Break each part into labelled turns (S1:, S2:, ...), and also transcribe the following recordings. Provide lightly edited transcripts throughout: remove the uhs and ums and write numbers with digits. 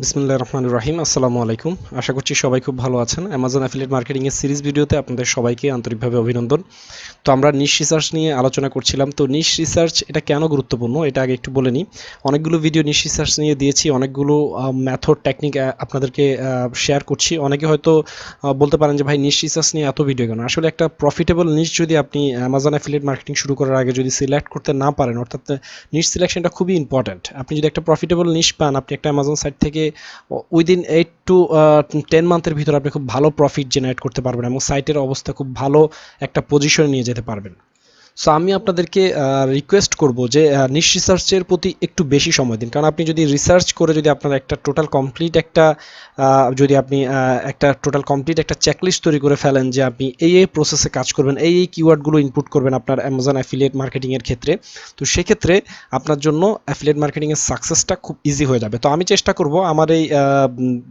S1: বিসমিল্লাহির রহমানির রহিম। আসসালামু আলাইকুম। আশা করছি সবাই খুব ভালো আছেন। অ্যামাজন অ্যাফিলিয়েট মার্কেটিং এর সিরিজ ভিডিওতে আপনাদের সবাইকে আন্তরিকভাবে অভিনন্দন। তো আমরা নিশ রিসার্চ নিয়ে আলোচনা করছিলাম। তো নিশ রিসার্চ এটা কেন গুরুত্বপূর্ণ এটা আগে একটু বলে নিই। অনেকগুলো ভিডিও নিশ রিসার্চ নিয়ে দিয়েছি, অনেকগুলো মেথড টেকনিক আপনাদেরকে শেয়ার করছি। অনেকে হয়তো বলতে পারেন যে ভাই নিশ রিসার্চ নিয়ে এত ভিডিও কেন? আসলে একটা প্রফিটেবল নিশ যদি আপনি অ্যামাজন অ্যাফিলিয়েট মার্কেটিং শুরু করার আগে যদি সিলেক্ট করতে না পারেন, অর্থাৎ নিশ সিলেকশনটা খুবই ইম্পর্ট্যান্ট। আপনি যদি একটা প্রফিটেবল নিশ পান, আপনি একটা অ্যামাজন সাইট থেকে উইদিন 8 to 10 মান্থের ভিতরে আপনি খুব ভালো প্রফিট জেনারেট করতে পারবেন এবং সাইটের অবস্থা খুব ভালো একটা পজিশনে নিয়ে যেতে পারবেন। সো আমি আপনাদেরকে রিকোয়েস্ট করব যে নিশ রিসার্চের প্রতি একটু বেশি সময় দিন, কারণ আপনি যদি রিসার্চ করে যদি আপনার একটা টোটাল কমপ্লিট একটা যদি আপনি একটা টোটাল কমপ্লিট একটা চেকলিস্ট তৈরি করে ফেলেন যে আপনি এই প্রসেসে কাজ করবেন, এই কিওয়ার্ডগুলো ইনপুট করবেন আপনার অ্যামাজন অ্যাফিলিয়েট মার্কেটিংয়ের ক্ষেত্রে, তো সেক্ষেত্রে আপনার জন্য অ্যাফিলিয়েট মার্কেটিংয়ের সাকসেসটা খুব ইজি হয়ে যাবে। তো আমি চেষ্টা করব আমার এই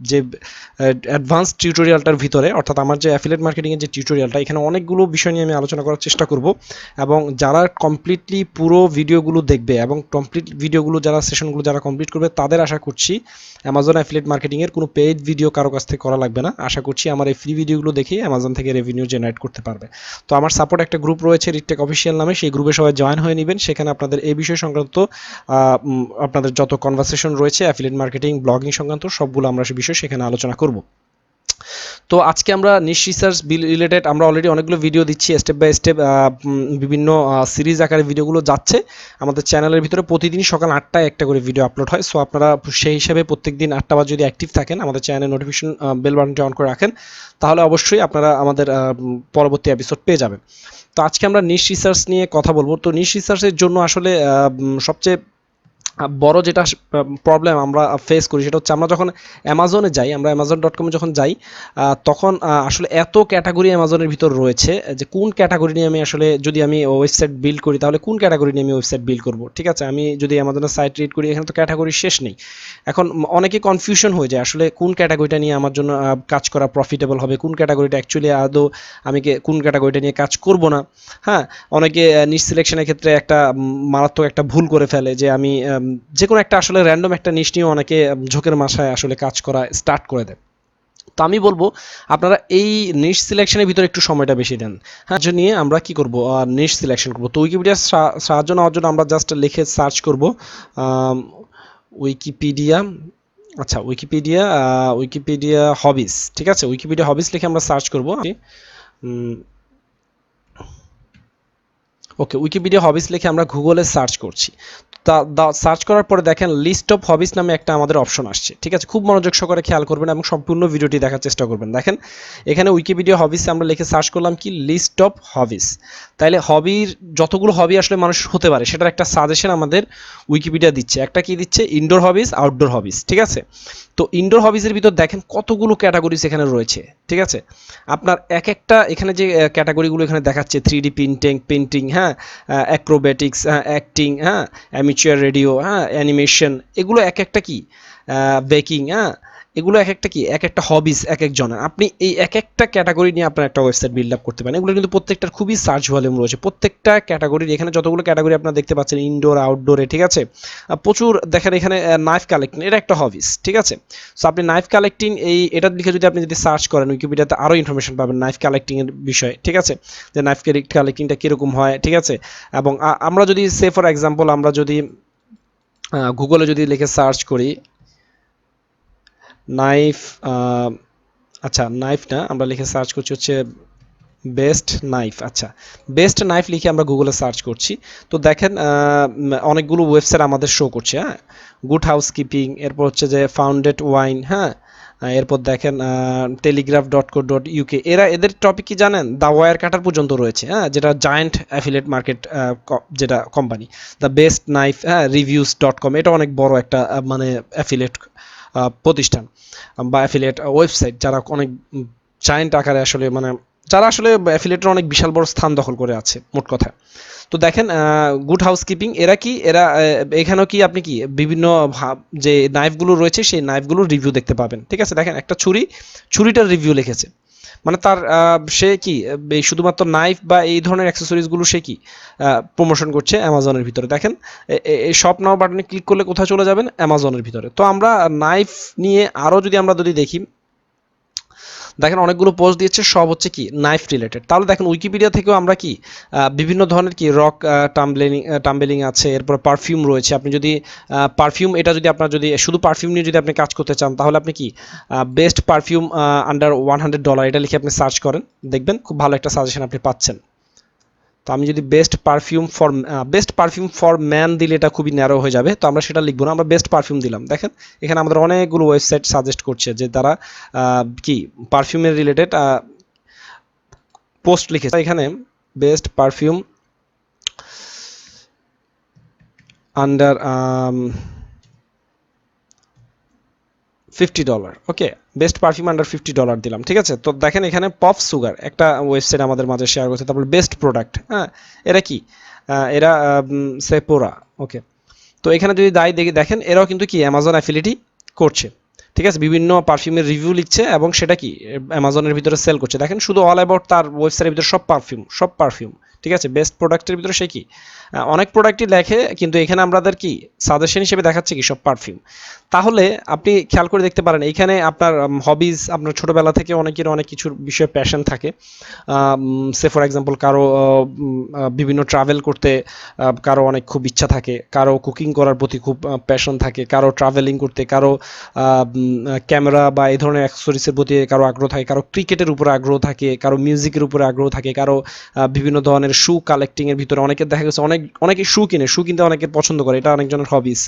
S1: যে অ্যাডভান্স টিউটোরিয়ালটার ভিতরে, অর্থাৎ আমার যে অ্যাফিলিয়েট মার্কেটিংয়ের যে টিউটোরিয়ালটা, এখানে অনেকগুলো বিষয় নিয়ে আমি আলোচনা করার চেষ্টা করব এবং যারা কমপ্লিটলি পুরো ভিডিওগুলো দেখবে এবং কমপ্লিট ভিডিওগুলো যারা সেশনগুলো যারা কমপ্লিট করবে, তাদের আশা করছি অ্যামাজন অ্যাফিলিয়েট মার্কেটিংয়ের কোনো পেইড ভিডিও কারো কাছ থেকে করা লাগবে না। আশা করছি আমার এই ফ্রি ভিডিওগুলো দেখেই অ্যামাজন থেকে রেভিনিউ জেনারেট করতে পারবে। তো আমার সাপোর্ট একটা গ্রুপ রয়েছে রেডটেক অফিসিয়াল নামে, সেই গ্রুপে সবাই জয়েন হয়ে নেবেন। সেখানে আপনাদের এই বিষয় সংক্রান্ত আপনাদের যত কনভারসেশন রয়েছে অ্যাফিলিয়েট মার্কেটিং ব্লগিং সংক্রান্ত সবগুলো আমরা সে বিষয়ে সেখানে আলোচনা করব। তো আজকে আমরা নিশ রিসার্চ রিলেটেড আমরা অলরেডি অনেকগুলো ভিডিও দিচ্ছি, স্টেপ বাই স্টেপ বিভিন্ন সিরিজ আকারে ভিডিওগুলো যাচ্ছে আমাদের চ্যানেলের ভিতরে। প্রতিদিন সকাল 8টায় একটা করে ভিডিও আপলোড হয়। সো আপনারা সেই হিসাবে প্রত্যেকদিন 8টা বাজে যদি অ্যাক্টিভ থাকেন, আমাদের চ্যানেলের নোটিফিকেশন বেল বাটনটি অন করে রাখেন, তাহলে অবশ্যই আপনারা আমাদের পরবর্তী এপিসোড পেয়ে যাবেন। তো আজকে আমরা নিশ রিসার্চ নিয়ে কথা বলবো। তো নিশ রিসার্চের জন্য আসলে সবচেয়ে বড় যেটা প্রবলেম আমরা ফেস করি সেটা হচ্ছে আমরা যখন অ্যামাজনে যাই, আমরা অ্যামাজন.কমে যখন যাই, তখন আসলে এত ক্যাটাগরি অ্যামাজনের ভিতর রয়েছে যে কোন ক্যাটাগরি নিয়ে আমি আসলে যদি আমি ওয়েবসাইট বিল্ড করি, তাহলে কোন ক্যাটাগরি নিয়ে আমি ওয়েবসাইট বিল্ড করব। ঠিক আছে, আমি যদি অ্যামাজনের সাইট রিড করি, এখানে তো ক্যাটাগরি শেষ নেই। এখন অনেকে কনফিউশন হয়ে যায় আসলে কোন ক্যাটাগরিটা নিয়ে আমার জন্য কাজ করা প্রফিটেবল হবে, কোন ক্যাটাগরিটা অ্যাকচুয়ালি আদৌ আমি কোন ক্যাটাগরিটা নিয়ে কাজ করব না। হ্যাঁ, অনেকে নিশ সিলেকশনের ক্ষেত্রে একটা মারাত্মক একটা ভুল করে ফেলে যে আমি যে কোনো একটা আসলে র্যান্ডম একটা নিশ নিয়ে অনেকে ঝোঁকের মাথায় আসলে কাজ করা স্টার্ট করে দেয়। তো আমি বলবো আপনারা এই নিশ সিলেকশনের ভিতরে একটু সময়টা বেশি দেন। হ্যাঁ, যে নিয়ে আমরা কি করব, নিশ সিলেকশন করব। তো উইকিপিডিয়ার সাহায্য নেওয়ার জন্য আমরা জাস্ট লিখে সার্চ করব উইকিপিডিয়া। আচ্ছা, উইকিপিডিয়া হবিস। ঠিক আছে, উইকিপিডিয়া হবিস লিখে আমরা সার্চ করব। ওকে, উইকিপিডিয়া হবিস লিখে আমরা গুগলে সার্চ করছি। সার্চ করার পরে দেখেন লিস্ট অফ হবিস নামে একটা আমাদের অপশন আসছে। ঠিক আছে, খুব মনোযোগ সহকারে খেয়াল করবেন এবং সম্পূর্ণ ভিডিওটি দেখার চেষ্টা করবেন। দেখেন এখানে উইকিপিডিয়া হবিসে আমরা লিখে সার্চ করলাম কি লিস্ট অফ হবিস। তাইলে হবির যতগুলো হবি আসলে মানুষ হতে পারে সেটার একটা সাজেশন আমাদের উইকিপিডিয়া দিচ্ছে। একটা কি দিচ্ছে, ইনডোর হবিস, আউটডোর হবিস। ঠিক আছে, তো ইনডোর হবিসের ভিতর দেখেন কতগুলো ক্যাটাগরিজ এখানে রয়েছে। ঠিক আছে, আপনার এক একটা এখানে যে ক্যাটাগরিগুলো এখানে দেখাচ্ছে, 3D পেন্টিং, হ্যাঁ, অ্যাক্রোব্যাটিক্স, অ্যাক্টিং, হ্যাঁ, অ্যামেচার রেডিও, হ্যাঁ, অ্যানিমেশন, এগুলো এক একটা কি, বেকিং, হ্যাঁ, এগুলো এক একটা কি, এক একটা হবিস এক একজনের। আপনি এই এক একটা ক্যাটাগরি নিয়ে আপনার একটা ওয়েবসাইট বিল্ড আপ করতে পারেন। এগুলো কিন্তু প্রত্যেকটার খুবই সার্চ ভলিউম রয়েছে, প্রত্যেকটা ক্যাটাগরির। এখানে যতগুলো ক্যাটাগরি আপনারা দেখতে পাচ্ছেন ইনডোর আউটডোরে, ঠিক আছে, প্রচুর দেখেন। এখানে নাইফ কালেক্টিং, এটা একটা হবিস। ঠিক আছে, সো আপনি নাইফ কালেক্টিং এটা লিখে যদি আপনি যদি সার্চ করেন উইকিপিডিয়াতে, আরও ইনফরমেশন পাবেন নাইফ কালেক্টিংয়ের বিষয়ে। ঠিক আছে, যে নাইফ কালেক্টিংটা কীরকম হয়। ঠিক আছে, এবং আমরা যদি সে ফর এক্সাম্পল আমরা যদি গুগলে যদি লিখে সার্চ করি নাইফ, আচ্ছা নাইফ না, আমরা লিখে সার্চ করছি হচ্ছে বেস্ট নাইফ। আচ্ছা, বেস্ট নাইফ লিখে আমরা গুগলে সার্চ করছি। তো দেখেন অনেকগুলো ওয়েবসাইট আমাদের শো করছে। হ্যাঁ, গুড হাউসকিপিং, এরপর হচ্ছে যে ফাউন্ডেড ওয়াইন, হ্যাঁ, এরপর দেখেন telegraph.co.uk, এদের টপিক কি জানেন, দ্য ওয়ার কাটার পর্যন্ত রয়েছে। হ্যাঁ, যেটা জায়ান্ট অ্যাফিলিয়েট মার্কেট যেটা কোম্পানি। দ্য বেস্ট নাইফ, হ্যাঁ, রিভিউজ.com, এটা অনেক বড় একটা মানে অ্যাফিলিয়েট প্রতিষ্ঠান বা অ্যাফিলিয়েট ওয়েবসাইট, যারা অনেক জায়ান্ট আকারে আসলে মানে যারা আসলে অ্যাফিলিয়েটের অনেক বিশাল বড় স্থান দখল করে আছে মোট কথা। তো দেখেন গুড হাউসকিপিং, এরা এখানেও কি আপনি কি বিভিন্ন যে নাইফগুলো রয়েছে সেই নাইফগুলোর রিভিউ দেখতে পাবেন। ঠিক আছে, দেখেন একটা ছুরিটার রিভিউ লিখেছে। মানে তার সে কি এই শুধুমাত্র নাইফ বা এই ধরনের অ্যাক্সেসরিজগুলো সে কি প্রমোশন করছে অ্যামাজনের ভিতরে। দেখেন এই শপ নাও বাটনে ক্লিক করলে কোথায় চলে যাবেন, অ্যামাজনের ভিতরে। তো আমরা নাইফ নিয়ে আরও যদি দেখি, দেখেন অনেকগুলো পোস্ট দিয়েছে, সব হচ্ছে কি নাইফ রিলেটেড। তাহলে দেখেন উইকিপিডিয়া থেকেও আমরা কি বিভিন্ন ধরনের কি রক টাম্বেলিং আছে, এরপর পারফিউম রয়েছে। আপনি যদি পারফিউম এটা যদি আপনার যদি শুধু পারফিউম নিয়ে যদি আপনি কাজ করতে চান, তাহলে আপনি কি বেস্ট পারফিউম আন্ডার $100 এটা লিখে আপনি সার্চ করেন, দেখবেন খুব ভালো একটা সাজেশন আপনি পাচ্ছেন। তো আমি যদি বেস্ট পারফিউম ফর ম্যান দিলে এটা খুবই ন্যারো হয়ে যাবে, তো আমরা সেটা লিখবো না, আমরা বেস্ট পারফিউম দিলাম। দেখেন এখানে আমাদের অনেকগুলো ওয়েবসাইট সাজেস্ট করছে যে তারা কি পারফিউমের রিলেটেড পোস্ট লিখেছে। এখানে বেস্ট পারফিউম আন্ডার $50, ওকে, বেস্ট পারফিউম আন্ডার $50 দিলাম, ঠিক আছে। তো দেখেন এখানে পপ সুগার একটা ওয়েবসাইট আমাদের মাঝে শেয়ার করছে, তারপর বেস্ট প্রোডাক্ট, হ্যাঁ এরা কি এরা সেপোরা, ওকে। তো এখানে যদি দেখেন এরাও কিন্তু কি অ্যামাজন অ্যাফিলিয়েটই করছে, ঠিক আছে। বিভিন্ন পারফিউমের রিভিউ লিখছে এবং সেটা কি অ্যামাজনের ভিতরে সেল করছে। দেখেন শুধু অল অ্যাবাউট তার ওয়েবসাইটের ভিতরে সব পারফিউম, ঠিক আছে। বেস্ট প্রোডাক্টের ভিতরে সে কি অনেক প্রোডাক্টই লেখে, কিন্তু এখানে আমাদের কি সাজেশন হিসেবে দেখাচ্ছে কি সব পারফিউম। তাহলে আপনি খেয়াল করে দেখতে পারেন এখানে আপনার হবিজ, আপনার ছোটোবেলা থেকে অনেকের অনেক কিছুর বিষয়ে প্যাশন থাকে। সে ফর এক্সাম্পল কারো বিভিন্ন ট্রাভেল করতে কারো অনেক খুব ইচ্ছা থাকে, কারো কুকিং করার প্রতি খুব প্যাশন থাকে, কারো ট্রাভেলিং করতে, কারো ক্যামেরা বা এই ধরনের অ্যাক্সেসরিজের প্রতি কারো আগ্রহ থাকে, কারো ক্রিকেটের উপরে আগ্রহ থাকে, কারো মিউজিকের উপরে আগ্রহ থাকে, কারো বিভিন্ন ধরনের শু কালেক্টিংয়ের ভিতরে অনেকের দেখা গেছে অনেকে শু কিনতে অনেকে পছন্দ করে, এটা অনেকজনের হবিস,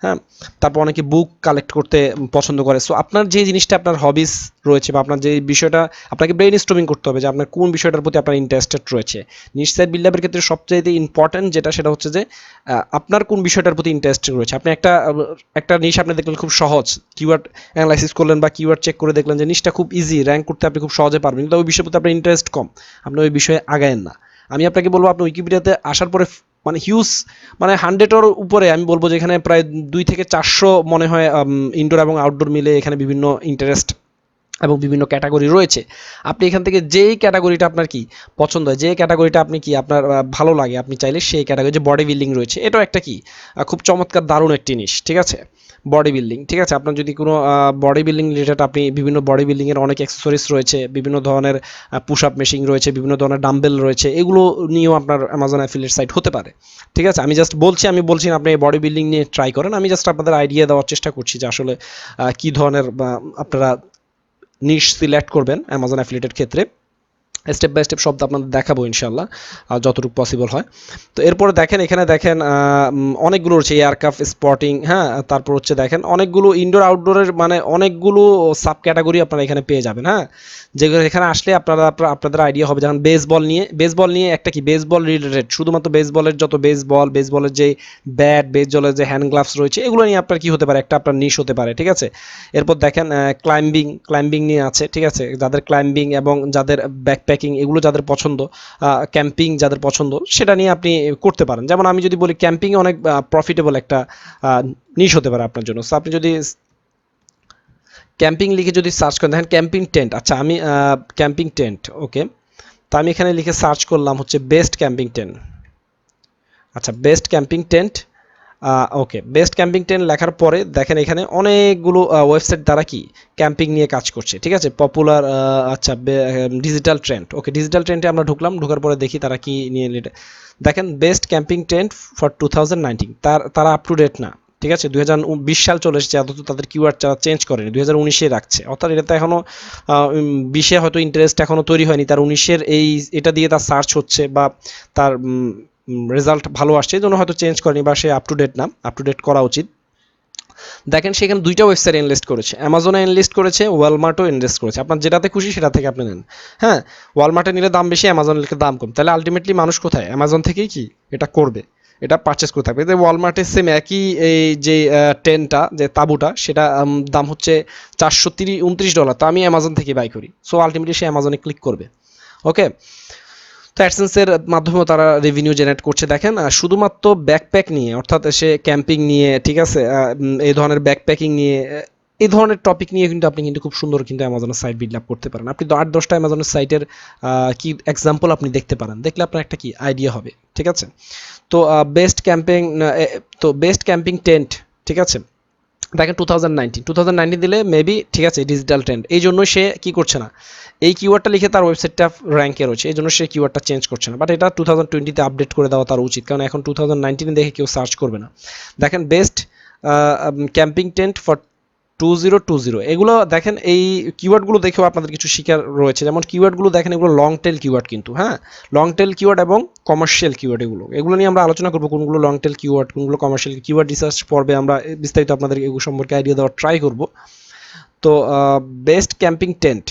S1: হ্যাঁ। তারপর অনেকে বুক কালেক্ট করতে পছন্দ করে। সো আপনার যে জিনিসটা আপনার হবিস রয়েছে বা আপনার যে বিষয়টা, আপনাকে ব্রেইন স্টর্মিং করতে হবে যে আপনার কোন বিষয়টার প্রতি আপনার ইন্টারেস্টেড রয়েছে। নিশ সাইট বিল্ড আপের ক্ষেত্রে সবচেয়ে ইম্পর্টেন্ট যেটা, সেটা হচ্ছে যে আপনার কোন বিষয়টার প্রতি ইন্টারেস্টেড রয়েছে। আপনি একটা নিশ আপনি দেখলেন খুব সহজ, কিওয়ার্ড অ্যানালাইসিস করলেন বা কিওয়ার্ড চেক করে দেখলেন যে নিশটা খুব ইজি, র্যাঙ্ক করতে আপনি খুব সহজে পারবেন, কিন্তু ওই বিষয়ের প্রতি আপনার ইন্টারেস্ট কম, আপনি ওই বিষয়ে আগায়েন না। আমি আপনাকে বলবো আপনি উইকিপিডিয়াতে আসার পরে মানে হিউজ, মানে 100-এর উপরে আমি বলবো যে এখানে প্রায় 2 থেকে 400 মনে হয় ইনডোর এবং আউটডোর মিলে এখানে বিভিন্ন ইন্টারেস্ট এবং বিভিন্ন ক্যাটাগরি রয়েছে। আপনি এখান থেকে যেই ক্যাটাগরিটা আপনার কি পছন্দ হয়, যে ক্যাটাগরিটা আপনি কি আপনার ভালো লাগে, আপনি চাইলে সেই ক্যাটাগরি, যে বডি বিল্ডিং রয়েছে, এটাও একটা কি খুব চমৎকার দারুণ একটি জিনিস, ঠিক আছে। বডি বিল্ডিং, ঠিক আছে। আপনার যদি কোনো বডি বিল্ডিং রিলেটেড, আপনি বিভিন্ন বডি বিল্ডিংয়ের অনেক অ্যাক্সেসরিজ রয়েছে, বিভিন্ন ধরনের পুশ আপ মেশিন রয়েছে, বিভিন্ন ধরনের ডাম্বেল রয়েছে, এগুলো নিয়েও আপনার অ্যামাজন অ্যাফিলিয়েট সাইট হতে পারে, ঠিক আছে। আমি বলছি না আপনি বডি বিল্ডিং নিয়ে ট্রাই করেন, আমি জাস্ট আপনাদের আইডিয়া দেওয়ার চেষ্টা করছি যে আসলে কী ধরনের আপনারা নিশ সিলেক্ট করবেন অ্যামাজন অ্যাফিলিয়েটের ক্ষেত্রে। স্টেপ বাই স্টেপ শব্দ আপনাদের দেখাবো ইনশাল্লাহ যতটুকু পসিবল হয়। তো এরপরে দেখেন এখানে দেখেন অনেকগুলো হচ্ছে এয়ারক্রাফট স্পটিং, হ্যাঁ। তারপর হচ্ছে দেখেন অনেকগুলো ইনডোর আউটডোরের মানে অনেকগুলো সাব ক্যাটাগরি আপনারা এখানে পেয়ে যাবেন, হ্যাঁ। যেগুলো এখানে আসলে আপনাদের আইডিয়া হবে। যেমন বেসবল নিয়ে একটা কি বেসবল রিলেটেড, শুধুমাত্র বেসবলের যত বেসবলের যে ব্যাট, বেসবলের যে হ্যান্ড গ্লাভস রয়েছে, এগুলো নিয়ে আপনার কি হতে পারে, একটা আপনার নিশ হতে পারে, ঠিক আছে। এরপর দেখেন ক্লাইম্বিং নিয়ে আছে, ঠিক আছে। যাদের ক্লাইম্বিং এবং যাদের ব্যাকপ্যাকিং এগুলো যাদের পছন্দ, ক্যাম্পিং যাদের পছন্দ, সেটা নিয়ে আপনি করতে পারেন। যেমন আমি যদি বলি ক্যাম্পিংয়ে অনেক প্রফিটেবল একটা নিশ হতে পারে আপনার জন্য। সো আপনি যদি ক্যাম্পিং লিখে যদি সার্চ করেন, দেখেন ক্যাম্পিং টেন্ট, আচ্ছা আমি ক্যাম্পিং টেন্ট, ওকে। তো আমি এখানে লিখে সার্চ করলাম হচ্ছে বেস্ট ক্যাম্পিং টেন্ট, আচ্ছা বেস্ট ক্যাম্পিং টেন্ট, ওকে। বেস্ট ক্যাম্পিং টেন্ট লেখার পরে দেখেন এখানে অনেকগুলো ওয়েবসাইট দ্বারা কি ক্যাম্পিং নিয়ে কাজ করছে, ঠিক আছে। পপুলার, আচ্ছা ডিজিটাল ট্রেন্ড, ওকে। ডিজিটাল ট্রেন্ডে আমরা ঢোকার পরে দেখি তারা কি নিয়ে দেখেন বেস্ট ক্যাম্পিং টেন্ট ফর 2019, তারা আপ টু ডেট না, ঠিক আছে। 2020 সাল চলে এসেছে, অথচ তাদের কিওয়ার্ড তারা চেঞ্জ করেনি, 2019-এ রাখছে। অর্থাৎ এটা তো এখনও 20-এ হয়তো ইন্টারেস্ট এখনও তৈরি হয়নি, তার 19-এর এটা দিয়ে তার সার্চ হচ্ছে বা তার রেজাল্ট ভালো আসছে, এই জন্য হয়তো চেঞ্জ করেনি বা সে আপ টু ডেট করা উচিত। দেখেন সেখানে দুইটা ওয়েবসাইট এনলিস্ট করেছে, অ্যামাজনে এনলিস্ট করেছে, ওয়ালমার্টও এনলিস্ট করেছে। আপনার যেটাতে খুশি সেটা থেকে আপনি নেন, হ্যাঁ। ওয়ালমার্টে নিলে দাম বেশি, অ্যামাজনে নিলে দাম কম, তাহলে আলটিমেটলি মানুষ কোথায় অ্যামাজন থেকেই কি এটা করবে, এটা পারচেস করে থাকবে। ওয়ালমার্টের সেম একই এই যে টেন্টটা, যে তাঁবুটা, সেটা দাম হচ্ছে $429, তো আমি অ্যামাজন থেকে বাই করি। সো আলটিমেটলি সে অ্যামাজনে ক্লিক করবে, ওকে। তো অ্যাডসেন্সের মাধ্যমেও তারা রেভিনিউ জেনারেট করছে। দেখেন শুধুমাত্র ব্যাকপ্যাক নিয়ে, অর্থাৎ সে ক্যাম্পিং নিয়ে, ঠিক আছে, এই ধরনের ব্যাকপ্যাকিং নিয়ে এই ধরনের টপিক নিয়ে কিন্তু আপনি কিন্তু খুব সুন্দর কিন্তু অ্যামাজনের সাইট বিল্ড আপ করতে পারেন। আপনি 8-10টা অ্যামাজনের সাইটের কি এক্সাম্পল আপনি দেখতে পারেন, দেখলে আপনার একটা কি আইডিয়া হবে, ঠিক আছে। তো বেস্ট ক্যাম্পিং টেন্ট, ঠিক আছে, দেখেন 2019 দিলে মেবি, ঠিক আছে, ডিজিটাল ট্রেন্ড, এই জন্য সে কি করছে না, এই কিওয়ার্ডটা লিখে তার ওয়েবসাইটটা র্যাঙ্কে রয়েছে, এই জন্য সে কিওয়ার্ডটা চেঞ্জ করছে না। বাট এটা 2020-তে আপডেট করে দেওয়া তার উচিত, কারণ এখন 2019 দেখে কেউ সার্চ করবে না। দেখেন বেস্ট ক্যাম্পিং টেন্ট ফর 2020, এগুলো দেখেন, এই কিওয়ার্ডগুলো দেখেও আপনাদের কিছু শিকার রয়েছে। যেমন কিওয়ার্ডগুলো দেখেন, এগুলো লং টেল কিওয়ার্ড কিন্তু, হ্যাঁ, লং টেল কিওয়ার্ড এবং কমার্শিয়াল কিওয়ার্ড, এগুলো নিয়ে আমরা আলোচনা করবো, কোনগুলো লং টেল কিওয়ার্ড, কোনগুলো কমার্শিয়াল কিওয়ার্ড, রিসার্চ পর্বে আমরা বিস্তারিত আপনাদের এগুলো সম্পর্কে আইডিয়া দেওয়ার ট্রাই করব। তো বেস্ট ক্যাম্পিং টেন্ট,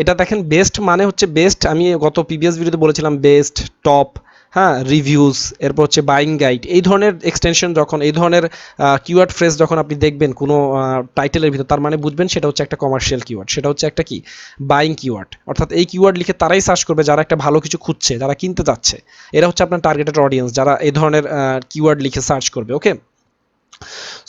S1: এটা দেখেন বেস্ট মানে হচ্ছে বেস্ট, আমি গত প্রিভিয়াস ভিডিওতে বলেছিলাম বেস্ট, টপ, হ্যাঁ, রিভিউজ, এরপর হচ্ছে বাইং গাইড, এই ধরনের এক্সটেনশন যখন, এই ধরনের কিওয়ার্ড ফ্রেজ যখন আপনি দেখবেন কোনো টাইটেলের ভিতর, তার মানে বুঝবেন সেটা হচ্ছে একটা কমার্শিয়াল কিওয়ার্ড, সেটা হচ্ছে একটা কি বাইং কিওয়ার্ড। অর্থাৎ এই কিওয়ার্ড লিখে তারাই সার্চ করবে যারা একটা ভালো কিছু খুঁজছে, যারা কিনতে যাচ্ছে, এরা হচ্ছে আপনার টার্গেটেড অডিয়েন্স, যারা এই ধরনের কিওয়ার্ড লিখে সার্চ করবে। ওকে,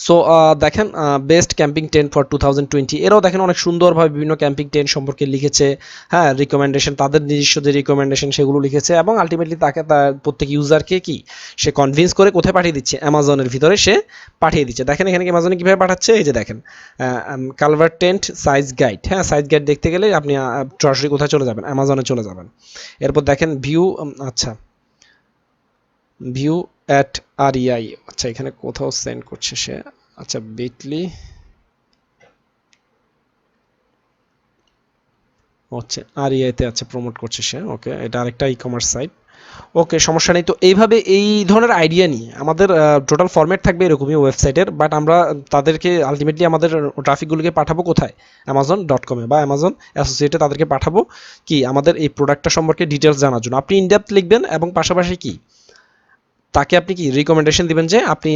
S1: সো দেখেন বেস্ট ক্যাম্পিং টেন্ট ফর 2020, এরাও দেখেন অনেক সুন্দরভাবে বিভিন্ন ক্যাম্পিং টেন্ট সম্পর্কে লিখেছে, হ্যাঁ, রিকমেন্ডেশন, তাদের নিজস্ব যে রিকমেন্ডেশন সেগুলো লিখেছে, এবং আলটিমেটলি তাকে তার প্রত্যেক ইউজারকে কি সে কনভিন্স করে কোথায় পাঠিয়ে দিচ্ছে, অ্যামাজনের ভিতরে সে পাঠিয়ে দিচ্ছে। দেখেন এখানে অ্যামাজনে কীভাবে পাঠাচ্ছে, এই যে দেখেন কালভার টেন্ট সাইজ গাইড, হ্যাঁ, সাইজ গাইড দেখতে গেলে আপনি সরাসরি কোথায় চলে যাবেন, অ্যামাজনে চলে যাবেন। এরপর দেখেন ভিউ, আচ্ছা, ভিউ অ্যাট REI, আচ্ছা এখানে কোথাও সেন্ড করছে সে, আচ্ছা বিটলি হচ্ছে REI-তে আছে, প্রমোট করছে সে। ওকে, এটা আরেকটা ই কমার্স সাইট। ওকে, সমস্যা নেই। তো এইভাবে এই ধরনের আইডিয়া নিয়ে আমাদের টোটাল ফরম্যাট থাকবে এরকমই ওয়েবসাইটের, বাট আমরা তাদেরকে আলটিমেটলি আমাদের ট্রাফিকগুলোকে পাঠাবো কোথায়, Amazon.com-এ বা Amazon অ্যাসোসিয়েটে তাদেরকে পাঠাবো কি আমাদের এই প্রোডাক্টটা সম্পর্কে ডিটেলস জানার জন্য। আপনি ইনডেপথ লিখবেন এবং পাশাপাশি কি তাকে আপনি কি রিকমেন্ডেশন দিবেন যে আপনি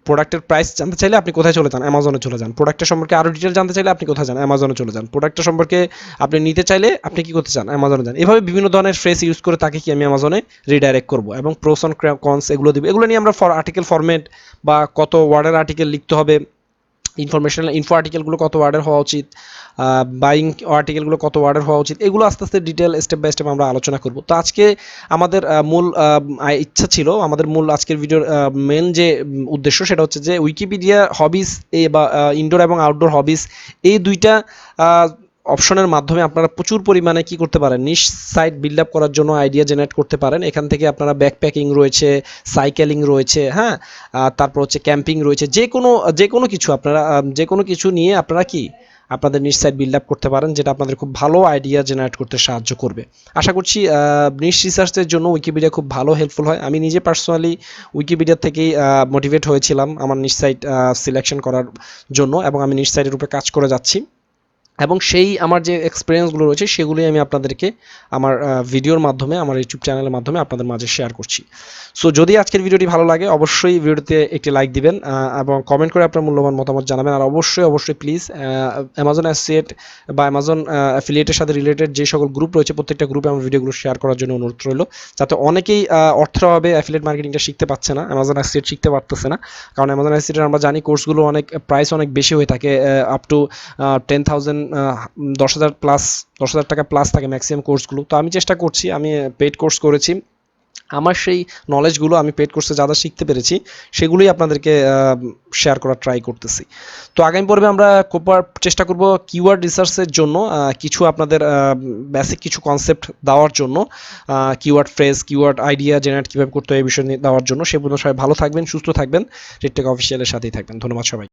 S1: প্রোডাক্টের প্রাইস জানতে চাইলে আপনি কোথায় চলে যান, অ্যামাজনে চলে যান। প্রোডাক্টের সম্পর্কে আরও ডিটেল জানতে চাইলে আপনি কোথায় যান, অ্যামাজনে চলে যান। প্রোডাক্টের সম্পর্কে আপনি নিতে চাইলে আপনি কি করতে চান, অ্যামাজনে যান। এভাবে বিভিন্ন ধরনের ফ্রেজ ইউজ করে তাকে কি আমি অ্যামাজনে রিডাইরেক্ট করব, এবং প্রোস অ্যান্ড কনস এগুলো দিব। এগুলো নিয়ে আমরা আর্টিকেল ফরম্যাট বা কত ওয়ার্ডের আর্টিকেল লিখতে হবে, ইনফরমেশনাল ইনফো আর্টিকেলগুলো কত ওয়ার্ডের হওয়া উচিত, বাইং আর্টিকেলগুলো কত ওয়ার্ডের হওয়া উচিত, এগুলো আস্তে আস্তে ডিটেল স্টেপ বাই স্টেপ আমরা আলোচনা করব। তো আজকে আমাদের মূল ইচ্ছা ছিল, আমাদের মূল আজকের ভিডিওর মেন যে উদ্দেশ্য সেটা হচ্ছে যে উইকিপিডিয়া হবিস বা ইনডোর এবং আউটডোর হবিস, এই দুইটা অপশনের মাধ্যমে আপনারা প্রচুর পরিমাণে কি করতে পারেন, নিশ সাইট বিল্ড আপ করার জন্য আইডিয়া জেনারেট করতে পারেন। এখান থেকে আপনারা ব্যাকপ্যাকিং রয়েছে, সাইকেলিং রয়েছে, হ্যাঁ, তারপর হচ্ছে ক্যাম্পিং রয়েছে, যে কোনো কিছু আপনারা যে কোনো কিছু নিয়ে আপনারা কি আপনাদের নিশ সাইট বিল্ড আপ করতে পারেন, যেটা আপনাদের খুব ভালো আইডিয়া জেনারেট করতে সাহায্য করবে। আশা করছি নিশ রিসার্চের জন্য উইকিপিডিয়া খুব ভালো হেল্পফুল হয়। আমি নিজে পার্সোনালি উইকিপিডিয়া থেকেই মোটিভেট হয়েছিলাম আমার নিশ সাইট সিলেকশন করার জন্য, এবং আমি নিশ সাইটের উপরে কাজ করে যাচ্ছি, এবং সেই আমার যে এক্সপিরিয়েন্সগুলো রয়েছে সেগুলোই আমি আপনাদেরকে আমার ভিডিওর মাধ্যমে, আমার ইউটিউব চ্যানেলের মাধ্যমে আপনাদের মাঝে শেয়ার করছি। সো যদি আজকের ভিডিওটি ভালো লাগে অবশ্যই ভিডিওতে একটি লাইক দিবেন এবং কমেন্ট করে আপনার মূল্যবান মতামত জানাবেন। আর অবশ্যই প্লিজ অ্যামাজন অ্যাসোসিয়েট বা অ্যামাজন অ্যাফিলিয়েটের সাথে রিলেটেড যে সকল গ্রুপ রয়েছে প্রত্যেকটা গ্রুপে আমার ভিডিওগুলো শেয়ার করার জন্য অনুরোধ রইল, যাতে অনেকেই অর্থভাবে অ্যাফিলিয়েট মার্কেটিংটা শিখতে পারছে না, অ্যামাজন অ্যাসোসিয়েট শিখতে পারতেছে না। কারণ অ্যামাজন অ্যাসোসিয়েটের আমরা জানি কোর্সগুলো অনেক প্রাইস অনেক বেশি হয়ে থাকে, আপ টু 10,000 10,000 টাকা প্লাস থাকে ম্যাক্সিমাম কোর্সগুলো। তো আমি চেষ্টা করছি, আমি পেইড কোর্স করেছি, আমার সেই নলেজগুলো আমি পেইড কোর্সে যা শিখতে পেরেছি সেগুলোই আপনাদেরকে শেয়ার করার ট্রাই করতেছি। তো আগামী পর্বে আমরা চেষ্টা করব কিওয়ার্ড রিসার্চের জন্য কিছু আপনাদের বেসিক কিছু কনসেপ্ট দেওয়ার জন্য, keyword phrase, keyword idea generate কীভাবে করতে হয় এই বিষয় নিয়ে দেওয়ার জন্য। সে পর্যন্ত সবাই ভালো থাকবেন, সুস্থ থাকবেন, রেডটেক অফিসিয়ালের সাথেই থাকবেন। ধন্যবাদ সবাই।